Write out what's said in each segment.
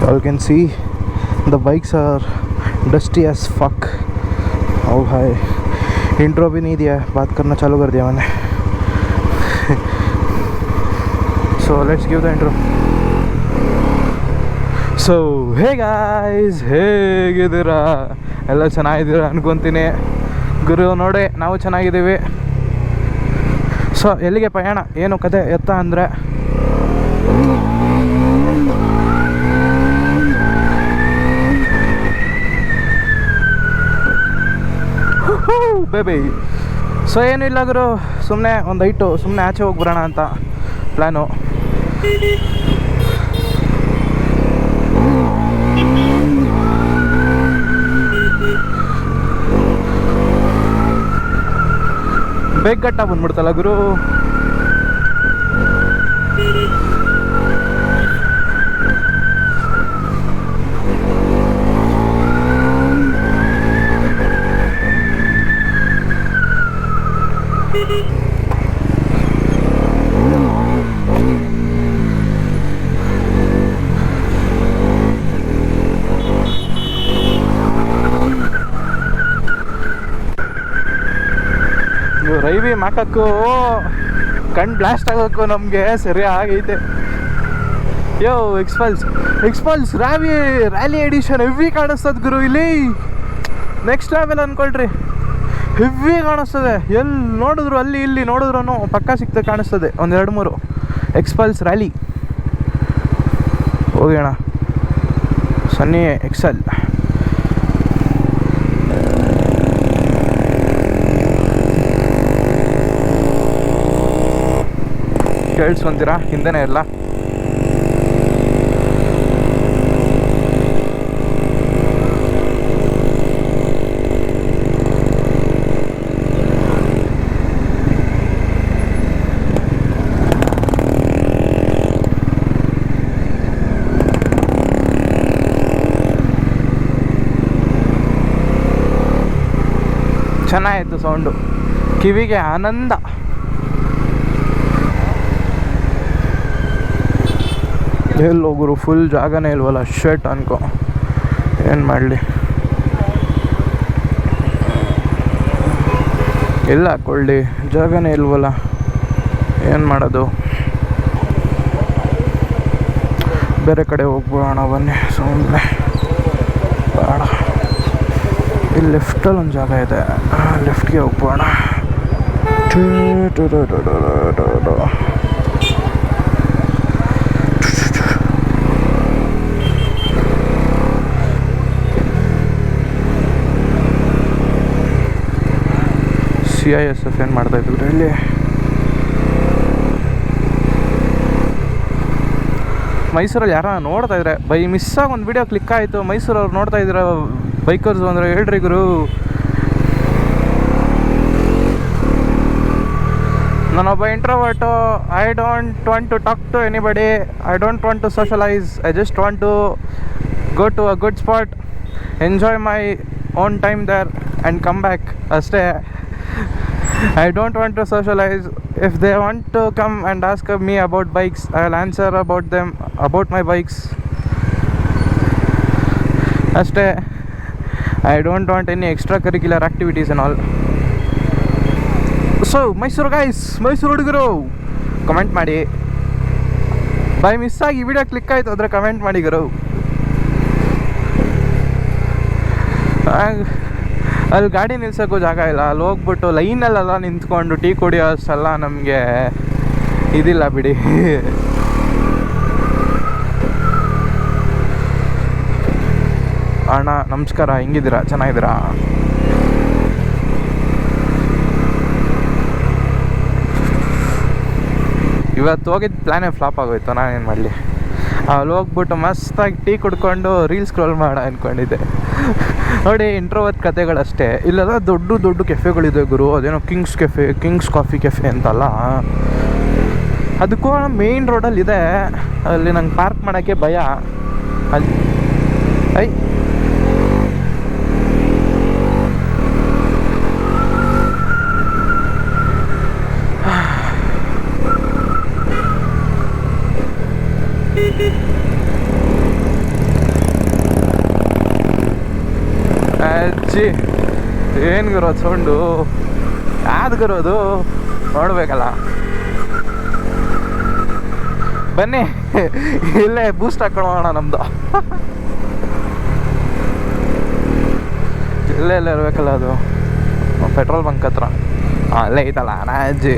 You can see the bikes are dusty as fuck. Oh भाई intro भी नहीं दिया, बात करना चालू कर दिया मैंने. So let's give the intro. So hey guys, ಹೇಗಿದ್ದೀರಾ? ಎಲ್ಲ ಚೆನ್ನಾಗಿದ್ದೀರಾ ಅನ್ಕೊತೀನಿ. ಗುರು ನೋಡಿ ನಾವು ಚೆನ್ನಾಗಿದ್ದೀವಿ. ಸೊ ಎಲ್ಲಿಗೆ ಪಯಣ, ಏನು ಕತೆ ಎತ್ತ ಅಂದರೆ, ಬೇಬಿ. ಸೊ ಏನೂ ಇಲ್ಲ ಗುರು, ಸುಮ್ಮನೆ ಒಂದು ಐಟು ಸುಮ್ಮನೆ ಆಚೆ ಹೋಗ್ಬರೋಣ ಅಂತ ಪ್ಲ್ಯಾನು. ಬೇಗ ಗಟ್ಟ ಬಂದ್ಬಿಡ್ತಲ್ಲ ಗುರು. ರೈವಿ ಮಾಕಕ್ಕೂ ಕಣ್ ಬ್ಲಾಸ್ಟ್ ಆಗೋಕ್ಕೂ ನಮಗೆ ಸರಿ ಆಗೈತೆ. ಯೋ ಎಕ್ಸ್ಪಲ್ಸ್ ರ್ಯಾಲಿ ಎಡಿಷನ್ ಹೆವಿ ಕಾಣಿಸ್ತದೆ ಗುರು. ಇಲ್ಲಿ ನೆಕ್ಸ್ಟ್ ಲೆವೆಲ್ ಅಂದ್ಕೊಳ್ರಿ, ಹೆವಿ ಕಾಣಿಸ್ತದೆ. ಎಲ್ಲಿ ನೋಡಿದ್ರು ಅಲ್ಲಿ ಇಲ್ಲಿ ನೋಡಿದ್ರು ಪಕ್ಕ ಸಿಗ್ತದೆ ಕಾಣಿಸ್ತದೆ. ಒಂದು 2-3 ಎಕ್ಸ್ಪಲ್ಸ್ ರ್ಯಾಲಿ. ಹೋಗೋಣ ಸನ್ನಿ ಎಕ್ಸೆಲ್. ಕೇಳಿಸ್ಕೊಂತೀರಾ? ಹಿಂದೆನೇ ಎಲ್ಲ ಚೆನ್ನಾಗಿತ್ತು ಸೌಂಡು, ಕಿವಿಗೆ ಆನಂದ. ಎಲ್ಲೋಗುರು ಫುಲ್ ಜಾಗನೇ ಇಲ್ವಲ್ಲ, ಶರ್ಟ್ ಅನ್ಕೋ, ಏನು ಮಾಡಲಿ. ಎಲ್ಲ ಹಾಕ್ಕೊಳ್ಳಿ, ಜಾಗನೇ ಇಲ್ವಲ್ಲ, ಏನು ಮಾಡೋದು. ಬೇರೆ ಕಡೆ ಹೋಗ್ಬಿಡೋಣ ಬನ್ನಿ, ಸುಮ್ಮನೆ ಬೇಡ. ಇಲ್ಲಿ ಲೆಫ್ಟಲ್ಲಿ ಒಂದು ಜಾಗ ಇದೆ, ಲೆಫ್ಟ್ಗೆ ಹೋಗ್ಬೋಣ. CISF ಏನು ಮಾಡ್ತಾಯಿದ್ರು ಇಲ್ಲಿ? ಮೈಸೂರಲ್ಲಿ ಯಾರ ನೋಡ್ತಾ ಇದ್ರೆ ಬೈ ಮಿಸ್ಸಾಗಿ ಒಂದು ವಿಡಿಯೋ ಕ್ಲಿಕ್ ಆಯಿತು. ಮೈಸೂರವ್ರು ನೋಡ್ತಾ ಇದ್ದೀರ ಬೈಕರ್ಸ್ ಅಂದರೆ ಹೇಳ್ರಿ ಗುರು. ನಾನೊಬ್ಬ introvert. I don't want to talk to anybody. I don't want to socialise. I just want to go to a good spot, enjoy my own time there and come back ಅಷ್ಟೇ. I don't want to socialize. If they want to come and ask me about bikes, I'll answer about my bikes. Ashte. I don't want any extracurricular activities and all. So, Mysore guys, Mysore ಹುಡುಗರು comment ಮಾಡಿ. By miss ಆಗಿ ಈ video click ಆಯಿತು ಅಂದರೆ comment ಮಾಡಿ ಗುರು. ಅಲ್ಲಿ ಗಾಡಿ ನಿಲ್ಸೋಕ್ಕೂ ಜಾಗ ಇಲ್ಲ. ಅಲ್ಲಿ ಹೋಗ್ಬಿಟ್ಟು ಲೈನಲ್ಲೆಲ್ಲ ನಿಂತ್ಕೊಂಡು ಟೀ ಕುಡಿಯೋ ಅಷ್ಟೆಲ್ಲ ನಮಗೆ ಇದಿಲ್ಲ ಬಿಡಿ. ಅಣ್ಣ ನಮಸ್ಕಾರ, ಹೆಂಗಿದ್ದೀರಾ? ಚೆನ್ನಾಗಿದ್ದೀರಾ? ಇವತ್ತು ಹೋಗಿದ್ದು ಪ್ಲ್ಯಾನೇ ಫ್ಲಾಪ್ ಆಗೋಯ್ತು. ನಾನೇನು ಮಾಡಲಿ? ಅಲ್ಲಿ ಹೋಗ್ಬಿಟ್ಟು ಮಸ್ತಾಗಿ ಟೀ ಕುಡ್ಕೊಂಡು ರೀಲ್ಸ್ ಸ್ಕ್ರೋಲ್ ಮಾಡೋಣ ಅಂದ್ಕೊಂಡಿದ್ದೆ. ನೋಡಿ, ಇಂಟ್ರೋವರ್ಟ್ ಕತೆಗಳಷ್ಟೇ. ಇಲ್ಲೆಲ್ಲ ದೊಡ್ಡ ದೊಡ್ಡ ಕೆಫೆಗಳಿದೆ ಗುರು. ಅದೇನೋ ಕಿಂಗ್ಸ್ ಕಾಫಿ ಕೆಫೆ ಅಂತಲ್ಲ, ಅದಕ್ಕೂ ಮೇಯ್ನ್ ರೋಡಲ್ಲಿದೆ. ಅಲ್ಲಿ ನಂಗೆ ಪಾರ್ಕ್ ಮಾಡೋಕ್ಕೆ ಭಯ. ಅಲ್ಲಿ ಛೀ ಏನು ಗುರು ಸೌಂಡು, ಯಾವ್ದು ಗುರು ಅದು ನೋಡ್ಬೇಕಲ್ಲ. ಬನ್ನಿ ಇಲ್ಲೇ ಬೂಸ್ಟ್ ಹಾಕೊಳ್ಳೋಣ ನಮ್ದು. ಇಲ್ಲೇ ಇರಬೇಕಲ್ಲ ಅದು ಪೆಟ್ರೋಲ್ ಬಂಕ್ ಹತ್ರ. ಅಲ್ಲೇ ಐತಲ್ಲ ಅಜ್ಜಿ.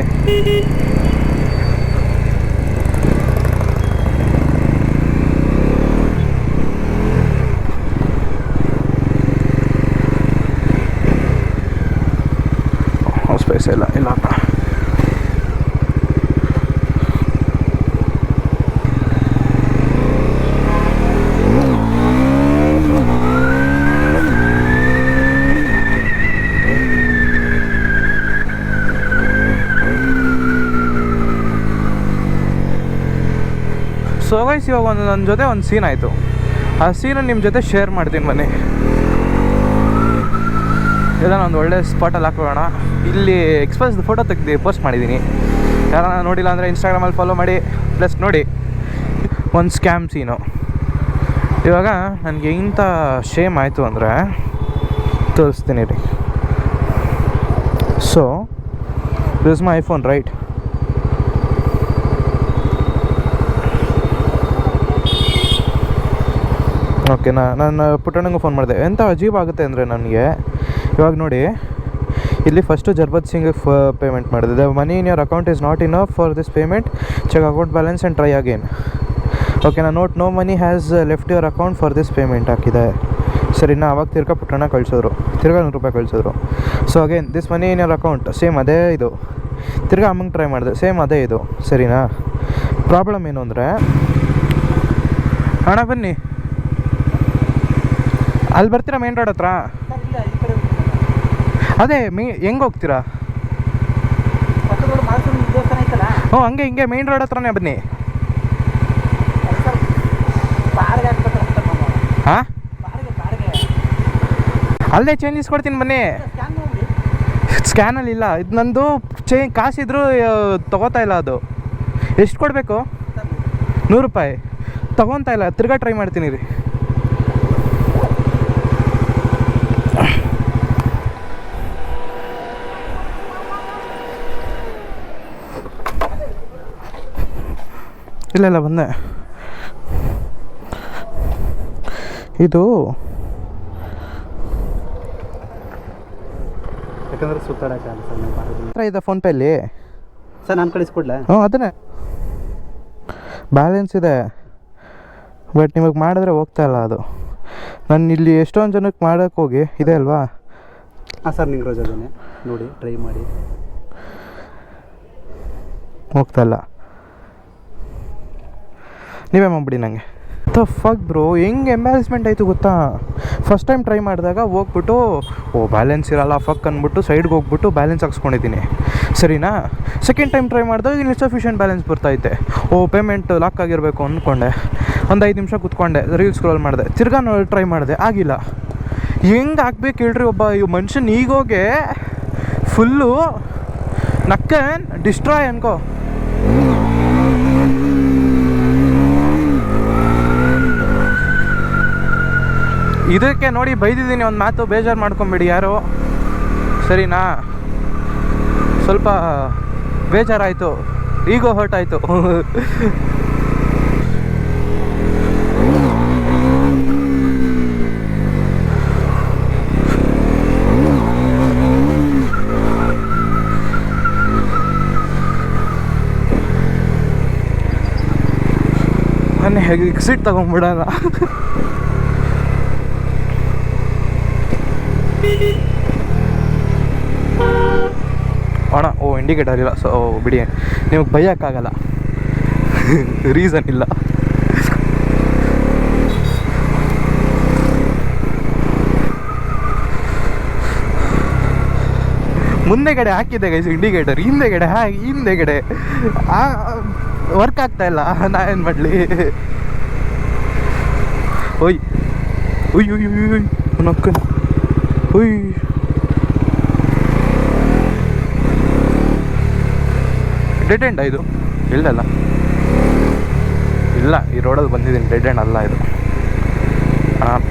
ಸ್ಪೇಸ್ ಇಲ್ಲ ಇಲ್ಲಪ್ಪ. ಸೊ ಗೈಸ್, ಇವಾಗ ನನ್ನ ಜೊತೆ ಒಂದು ಸೀನ್ ಆಯಿತು. ಆ ಸೀನು ನಿಮ್ಮ ಜೊತೆ ಶೇರ್ ಮಾಡ್ತೀನಿ ಬನ್ನಿ. ಇದನ್ನು ಒಂದು ಒಳ್ಳೆ ಸ್ಪಾಟಲ್ಲಿ ಹಾಕೋಣ. ಇಲ್ಲಿ ಎಕ್ಸ್ಪ್ರೆಸ್ದು ಫೋಟೋ ತೆಗೆದು ಪೋಸ್ಟ್ ಮಾಡಿದ್ದೀನಿ. ಯಾರನ್ನ ನೋಡಿಲ್ಲ ಅಂದರೆ ಇನ್ಸ್ಟಾಗ್ರಾಮಲ್ಲಿ ಫಾಲೋ ಮಾಡಿ. ಪ್ಲಸ್ ನೋಡಿ, ಒಂದು ಸ್ಕ್ಯಾಮ್ ಸೀನು. ಇವಾಗ ನನಗೆ ಇಂಥ ಶೇಮ್ ಆಯಿತು ಅಂದರೆ ತೋರಿಸ್ತೀನಿ ರೀ. So this my iPhone right. Okay, ನಾನು ಪುಟ್ಟಣ್ಣಂಗೆ ಫೋನ್ ಮಾಡಿದೆ. ಎಂಥ ಅಜೀಬ್ ಆಗುತ್ತೆ ಅಂದರೆ ನನಗೆ ಇವಾಗ ನೋಡಿ, ಇಲ್ಲಿ ಫಸ್ಟು ಜರ್ಬತ್ ಸಿಂಗ್ಗೆ ಪೇಮೆಂಟ್ ಮಾಡಿದೆ. The money in your account is not enough for this payment, check account balance and try again. Okay, ನಾನು no money has left your account for this payment ಹಾಕಿದೆ. ಸರಿನಾ? ಅವಾಗ ತಿರ್ಗಾ ಪುಟ್ಟಣ್ಣ ಕಳಿಸಿದ್ರು, ತಿರ್ಗಾ 100 ರೂಪಾಯಿ ಕಳಿಸಿದ್ರು. So again this money in your account, same ಅದೇ ಇದು. ತಿರ್ಗಾ ಅಮ್ಮಂಗೆ ಟ್ರೈ ಮಾಡಿದೆ, ಸೇಮ್ ಅದೇ ಇದು. ಸರಿನಾ? ಪ್ರಾಬ್ಲಮ್ ಏನು ಅಂದರೆ, ಅಣ್ಣ ಬನ್ನಿ ಅಲ್ಲಿ ಬರ್ತೀರಾ ಮೇನ್ ರೋಡ್ ಹತ್ರ? ಅದೇ ಹೆಂಗೆ ಹೋಗ್ತೀರಾ? ಹ್ಞೂ, ಹಂಗೆ ಹಿಂಗೆ ಮೇನ್ ರೋಡ್ ಹತ್ರನೇ ಬನ್ನಿ. ಹಾಂ, ಅಲ್ಲೇ ಚೇಂಜಸ್ ಕೊಡ್ತೀನಿ ಬನ್ನಿ. ಸ್ಕ್ಯಾನಲ್ಲಿ ಇಲ್ಲ, ಇದು ನಂದು ಕಾಸಿದ್ರು ತೊಗೋತಾ ಇಲ್ಲ. ಅದು ಎಷ್ಟು ಕೊಡಬೇಕು? 100 ರೂಪಾಯಿ ತೊಗೊತಾ ಇಲ್ಲ. ತಿರ್ಗಾ ಟ್ರೈ ಮಾಡ್ತೀನಿ ರೀ. ಇಲ್ಲ ಬಂದೆ. ಇದು ಯಾಕಂದ್ರೆ ಸುತ್ತಾಡೋಕ್ಕಾಗಲ್ಲ ಸರ್. ಇದೆ ಫೋನ್ಪೇಲಿ ಸರ್, ನಾನು ಕಳಿಸ್ಕೊಡ್ಲಾ? ಹ್ಞೂ, ಅದನ್ನೇ ಬ್ಯಾಲೆನ್ಸ್ ಇದೆ. ಬಟ್ ನಿಮಗೆ ಮಾಡಿದ್ರೆ ಹೋಗ್ತಾ ಇಲ್ಲ ಅದು. ನಾನು ಇಲ್ಲಿ ಎಷ್ಟೊಂದು ಜನಕ್ಕೆ ಮಾಡೋಕ್ಕೆ ಹೋಗಿ ಇದೆ ಅಲ್ವಾ? ಹಾಂ ಸರ್, ನಿಂಗೆ ರೋಜ್ ಅದನ್ನೇ ನೋಡಿ ಟ್ರೈ ಮಾಡಿ. ಹೋಗ್ತಾಯಿಲ್ಲ. ನೀವೇ ಮಾಡ್ಬಿಡಿ ನನಗೆ. ಫಕ್ ಬ್ರೋ, ಹೆಂಗೆ ಎಂಬ್ಯಾರೆಸ್ಮೆಂಟ್ ಆಯಿತು ಗೊತ್ತಾ? ಫಸ್ಟ್ ಟೈಮ್ ಟ್ರೈ ಮಾಡಿದಾಗ ಹೋಗ್ಬಿಟ್ಟು ಬ್ಯಾಲೆನ್ಸ್ ಇರಲ್ಲ ಫಕ್ ಅಂದ್ಬಿಟ್ಟು ಸೈಡ್ಗೆ ಹೋಗ್ಬಿಟ್ಟು ಬ್ಯಾಲೆನ್ಸ್ ಹಾಕ್ಸ್ಕೊಂಡಿದ್ದೀನಿ. ಸರಿನಾ? ಸೆಕೆಂಡ್ ಟೈಮ್ ಟ್ರೈ ಮಾಡಿದಾಗ ಇಲ್ಲಿ ಸಫಿಷಿಯೆಂಟ್ ಬ್ಯಾಲೆನ್ಸ್ ಬರ್ತೈತೆ. ಪೇಮೆಂಟ್ ಲಾಕ್ ಆಗಿರಬೇಕು ಅಂದ್ಕೊಂಡೆ. ಒಂದು 5 ನಿಮಿಷ ಕೂತ್ಕೊಂಡೆ, ರೀಲ್ಸ್ ಸ್ಕ್ರೋಲ್ ಮಾಡಿದೆ. ತಿರ್ಗಾ ಟ್ರೈ ಮಾಡಿದೆ, ಆಗಿಲ್ಲ. ಹೆಂಗೆ ಹಾಕ್ಬೇಕು ಹೇಳ್ರಿ? ಒಬ್ಬ ಮನುಷ್ಯನ ಈಗೋಗೆ ಫುಲ್ಲು ನಕ್ಕನ್ ಡಿಸ್ಟ್ರಾಯ್ ಅನ್ಕೋ. ಇದಕ್ಕೆ ನೋಡಿ ಬೈದಿದ್ದೀನಿ ಒಂದು ಮಾತು, ಬೇಜಾರು ಮಾಡ್ಕೊಂಬಿಡಿ ಯಾರು. ಸರಿನಾ? ಸ್ವಲ್ಪ ಬೇಜಾರಾಯಿತು, ಈಗೋ ಹರ್ಟ್ ಆಯಿತು. ನಾನು ಎಕ್ಸಿಟ್ ತಗೊಂಡ್ಬಿಡೋಣ. ಅಣ್ಣ ಇಂಡಿಕೇಟರ್ ಇಲ್ಲ, ಸೊ ಬಿಡಿ, ನಿಮಗೆ ಬೈಯೋಕ್ಕಾಗಲ್ಲ. ರೀಸನ್ ಇಲ್ಲ. ಮುಂದೆಗಡೆ ಹಾಕಿದ್ದೆ ಗೈಸ್ ಇಂಡಿಕೇಟರ್, ಹಿಂದೆಗಡೆ ಹಿಂದೆಗಡೆ ವರ್ಕ್ ಆಗ್ತಾ ಇಲ್ಲ. ನಾ ಏನು ಮಾಡಲಿ? ಒಯ್ ಉಯ್ ಉಯ್ ಉಯ್ ಉಯ್ ನೊಕ್ಕ ಉಯ್. ಡೆಡ್ ಎಂಡ್ ಇದು? ಇಲ್ಲಲ್ಲ, ಇಲ್ಲ, ಈ ರೋಡಲ್ಲಿ ಬಂದಿದ್ದೀನಿ. ಡೆಡ್ ಎಂಡ್ ಅಲ್ಲ ಇದು. ಹಾಂ,